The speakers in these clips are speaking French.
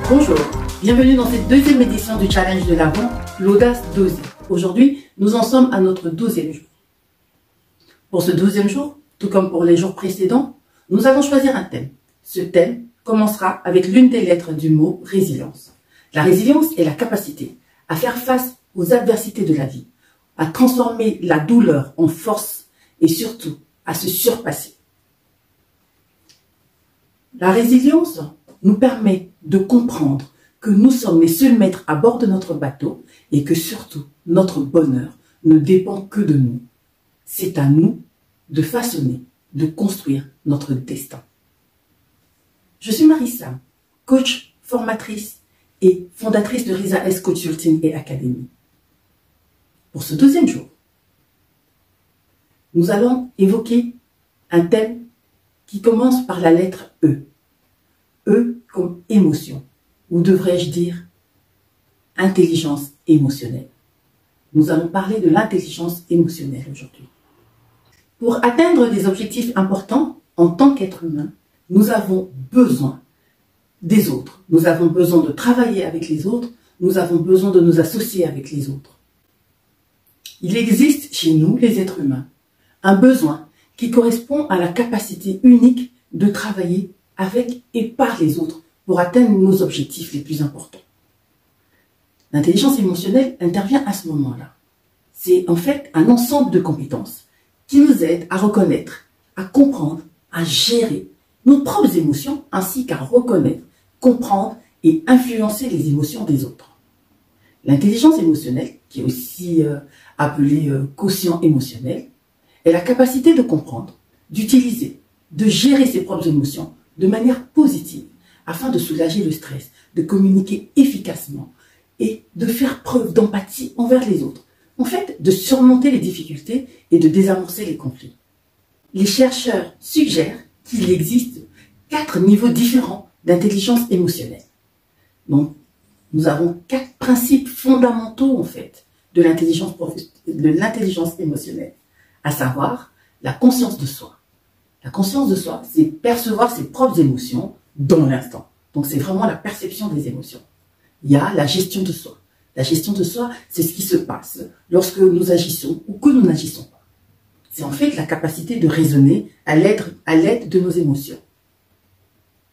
Bonjour, bienvenue dans cette deuxième édition du challenge de l'Avent, l'audace d'oser. Aujourd'hui, nous en sommes à notre 12e jour. Pour ce 12e jour, tout comme pour les jours précédents, nous allons choisir un thème. Ce thème commencera avec l'une des lettres du mot résilience. La résilience est la capacité à faire face aux adversités de la vie, à transformer la douleur en force et surtout à se surpasser. La résilience nous permet de comprendre que nous sommes les seuls maîtres à bord de notre bateau et que surtout notre bonheur ne dépend que de nous. C'est à nous de façonner, de construire notre destin. Je suis Marissa, coach, formatrice et fondatrice de Risa S Consulting et Academy. Pour ce deuxième jour, nous allons évoquer un thème qui commence par la lettre E. E comme émotion, ou devrais-je dire intelligence émotionnelle. Nous allons parler de l'intelligence émotionnelle aujourd'hui. Pour atteindre des objectifs importants en tant qu'être humain, nous avons besoin des autres. Nous avons besoin de travailler avec les autres. Nous avons besoin de nous associer avec les autres. Il existe chez nous, les êtres humains, un besoin qui correspond à la capacité unique de travailler avec et par les autres pour atteindre nos objectifs les plus importants. L'intelligence émotionnelle intervient à ce moment-là. C'est en fait un ensemble de compétences qui nous aident à reconnaître, à comprendre, à gérer nos propres émotions ainsi qu'à reconnaître, comprendre et influencer les émotions des autres. L'intelligence émotionnelle, qui est aussi appelée quotient émotionnel, est la capacité de comprendre, d'utiliser, de gérer ses propres émotions de manière positive afin de soulager le stress, de communiquer efficacement et de faire preuve d'empathie envers les autres. En fait, de surmonter les difficultés et de désamorcer les conflits. Les chercheurs suggèrent qu'il existe 4 niveaux différents d'intelligence émotionnelle. Donc, nous avons 4 principes fondamentaux en fait de l'intelligence émotionnelle, à savoir la conscience de soi. La conscience de soi, c'est percevoir ses propres émotions dans l'instant. Donc, c'est vraiment la perception des émotions. Il y a la gestion de soi. La gestion de soi, c'est ce qui se passe lorsque nous agissons ou que nous n'agissons pas. C'est en fait la capacité de raisonner à l'aide de nos émotions.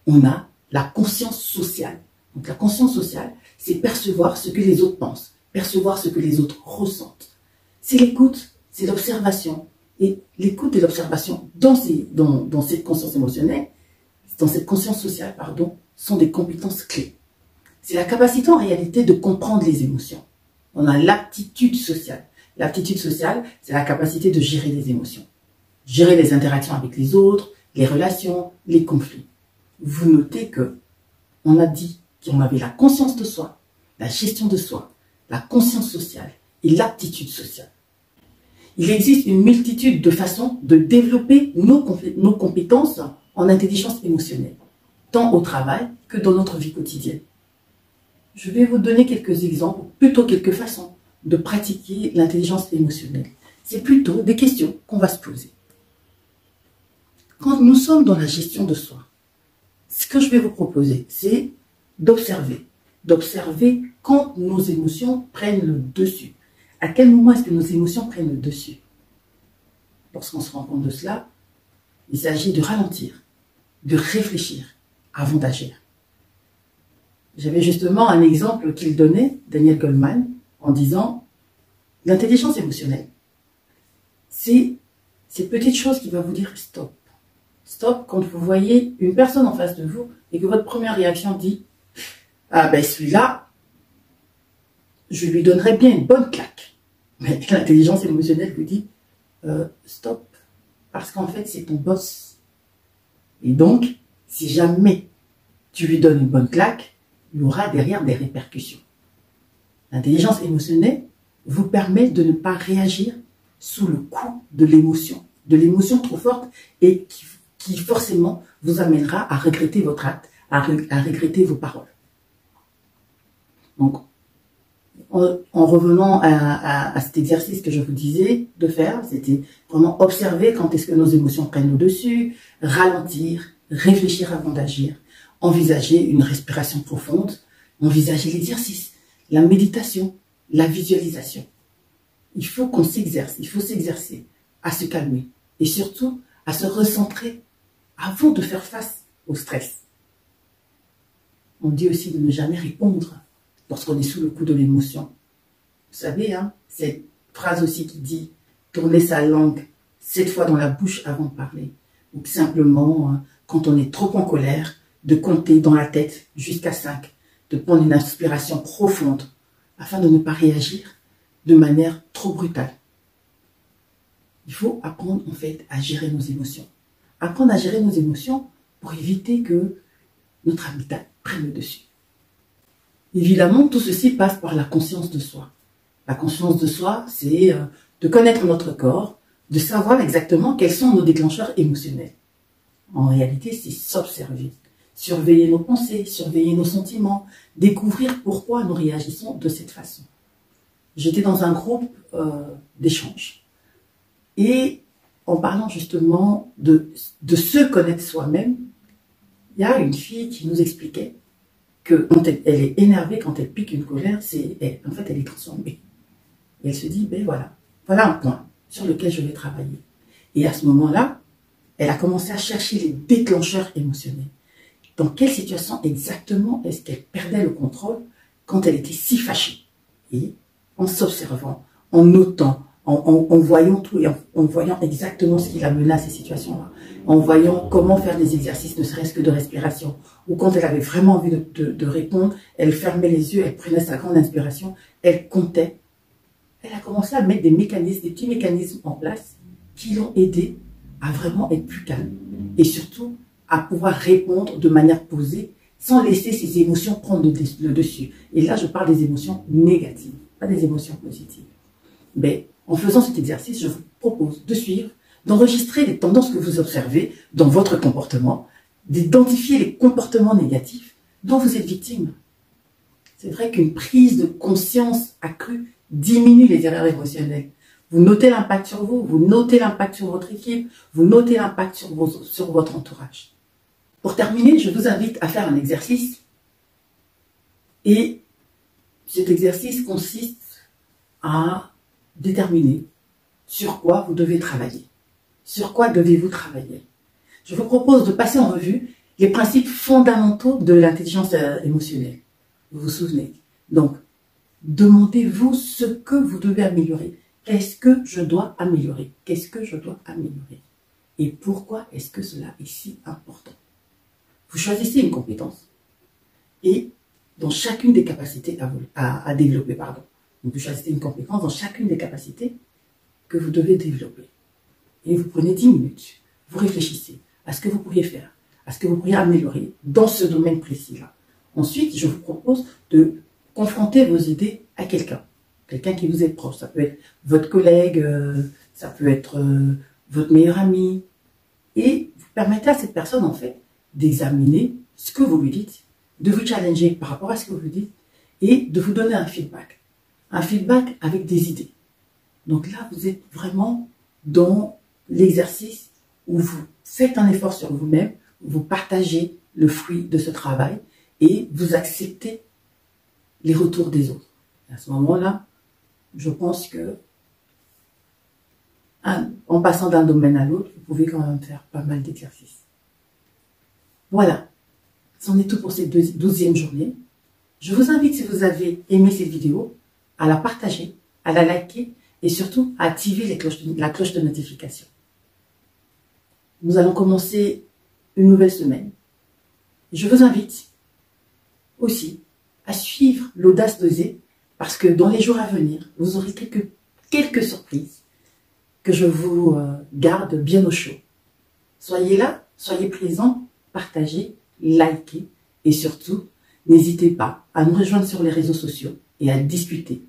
On a la conscience sociale. Donc, la conscience sociale, c'est percevoir ce que les autres pensent, percevoir ce que les autres ressentent. C'est l'écoute, c'est l'observation. Et l'écoute et l'observation dans cette conscience émotionnelle, dans cette conscience sociale, pardon, sont des compétences clés. C'est la capacité en réalité de comprendre les émotions. On a l'aptitude sociale. L'aptitude sociale, c'est la capacité de gérer les émotions. Gérer les interactions avec les autres, les relations, les conflits. Vous notez que on a dit qu'on avait la conscience de soi, la gestion de soi, la conscience sociale et l'aptitude sociale. Il existe une multitude de façons de développer nos compétences en intelligence émotionnelle, tant au travail que dans notre vie quotidienne. Je vais vous donner quelques exemples, ou plutôt quelques façons de pratiquer l'intelligence émotionnelle. C'est plutôt des questions qu'on va se poser. Quand nous sommes dans la gestion de soi, ce que je vais vous proposer, c'est d'observer. D'observer quand nos émotions prennent le dessus. À quel moment est-ce que nos émotions prennent le dessus? Lorsqu'on se rend compte de cela, il s'agit de ralentir, de réfléchir avant d'agir. J'avais justement un exemple qu'il donnait, Daniel Goleman, en disant l'intelligence émotionnelle, c'est cette petite chose qui va vous dire stop. Stop quand vous voyez une personne en face de vous et que votre première réaction dit ah ben celui-là, je lui donnerais bien une bonne claque. Mais l'intelligence émotionnelle vous dit stop, parce qu'en fait c'est ton boss. Et donc, si jamais tu lui donnes une bonne claque, il y aura derrière des répercussions. L'intelligence émotionnelle vous permet de ne pas réagir sous le coup de l'émotion trop forte et qui forcément vous amènera à regretter votre acte, à regretter vos paroles. Donc, en revenant à cet exercice que je vous disais de faire, c'était vraiment observer quand est-ce que nos émotions prennent le dessus, ralentir, réfléchir avant d'agir, envisager une respiration profonde, envisager l'exercice, la méditation, la visualisation. Il faut qu'on s'exerce, il faut s'exercer à se calmer et surtout à se recentrer avant de faire face au stress. On dit aussi de ne jamais répondre lorsqu'on est sous le coup de l'émotion. Vous savez, hein, cette phrase aussi qui dit « tourner sa langue 7 fois dans la bouche avant de parler ». Ou simplement, quand on est trop en colère, de compter dans la tête jusqu'à 5, de prendre une inspiration profonde afin de ne pas réagir de manière trop brutale. Il faut apprendre en fait à gérer nos émotions. Apprendre à gérer nos émotions pour éviter que notre habitat prenne le dessus. Évidemment, tout ceci passe par la conscience de soi. La conscience de soi, c'est de connaître notre corps, de savoir exactement quels sont nos déclencheurs émotionnels. En réalité, c'est s'observer, surveiller nos pensées, surveiller nos sentiments, découvrir pourquoi nous réagissons de cette façon. J'étais dans un groupe d'échange et en parlant justement de se connaître soi-même, il y a une fille qui nous expliquait que quand elle est énervée, quand elle pique une colère, en fait, elle est transformée. Et elle se dit, ben voilà un point sur lequel je vais travailler. Et à ce moment-là, elle a commencé à chercher les déclencheurs émotionnels. Dans quelle situation exactement est-ce qu'elle perdait le contrôle quand elle était si fâchée? Et en s'observant, en notant, en voyant tout et en voyant exactement ce qui la menait à ces situations-là, en voyant comment faire des exercices, ne serait-ce que de respiration, ou quand elle avait vraiment envie de répondre, elle fermait les yeux, elle prenait sa grande inspiration, elle comptait. Elle a commencé à mettre des petits mécanismes en place qui l'ont aidé à vraiment être plus calme et surtout à pouvoir répondre de manière posée sans laisser ses émotions prendre le dessus. Et là, je parle des émotions négatives, pas des émotions positives. Mais en faisant cet exercice, je vous propose de suivre, d'enregistrer les tendances que vous observez dans votre comportement, d'identifier les comportements négatifs dont vous êtes victime. C'est vrai qu'une prise de conscience accrue diminue les erreurs émotionnelles. Vous notez l'impact sur vous, vous notez l'impact sur votre équipe, vous notez l'impact sur votre entourage. Pour terminer, je vous invite à faire un exercice. Et cet exercice consiste à déterminer sur quoi vous devez travailler. Sur quoi devez-vous travailler? Je vous propose de passer en revue les principes fondamentaux de l'intelligence émotionnelle. Vous vous souvenez? Donc, demandez-vous ce que vous devez améliorer. Qu'est-ce que je dois améliorer? Qu'est-ce que je dois améliorer? Et pourquoi est-ce que cela est si important? Vous choisissez une compétence et dans chacune des capacités à développer, Donc vous choisissez une compétence dans chacune des capacités que vous devez développer. Et vous prenez 10 minutes, vous réfléchissez à ce que vous pourriez faire, à ce que vous pourriez améliorer dans ce domaine précis-là. Ensuite, je vous propose de confronter vos idées à quelqu'un qui vous est proche. Ça peut être votre collègue, ça peut être votre meilleur ami. Et vous permettez à cette personne, en fait, d'examiner ce que vous lui dites, de vous challenger par rapport à ce que vous lui dites et de vous donner un feedback. Un feedback avec des idées. Donc là, vous êtes vraiment dans l'exercice où vous faites un effort sur vous-même, vous partagez le fruit de ce travail et vous acceptez les retours des autres. Et à ce moment-là, je pense que en passant d'un domaine à l'autre, vous pouvez quand même faire pas mal d'exercices. Voilà, c'en est tout pour cette 12e journée. Je vous invite, si vous avez aimé cette vidéo, à la partager, à la liker et surtout à activer la cloche de notification. Nous allons commencer une nouvelle semaine. Je vous invite aussi à suivre l'audace d'oser parce que dans les jours à venir, vous aurez quelques surprises que je vous garde bien au chaud. Soyez là, soyez présents, partagez, likez et surtout, n'hésitez pas à nous rejoindre sur les réseaux sociaux et à discuter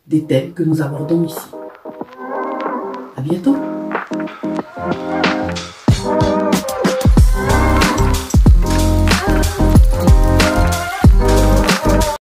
des thèmes que nous abordons ici. À bientôt!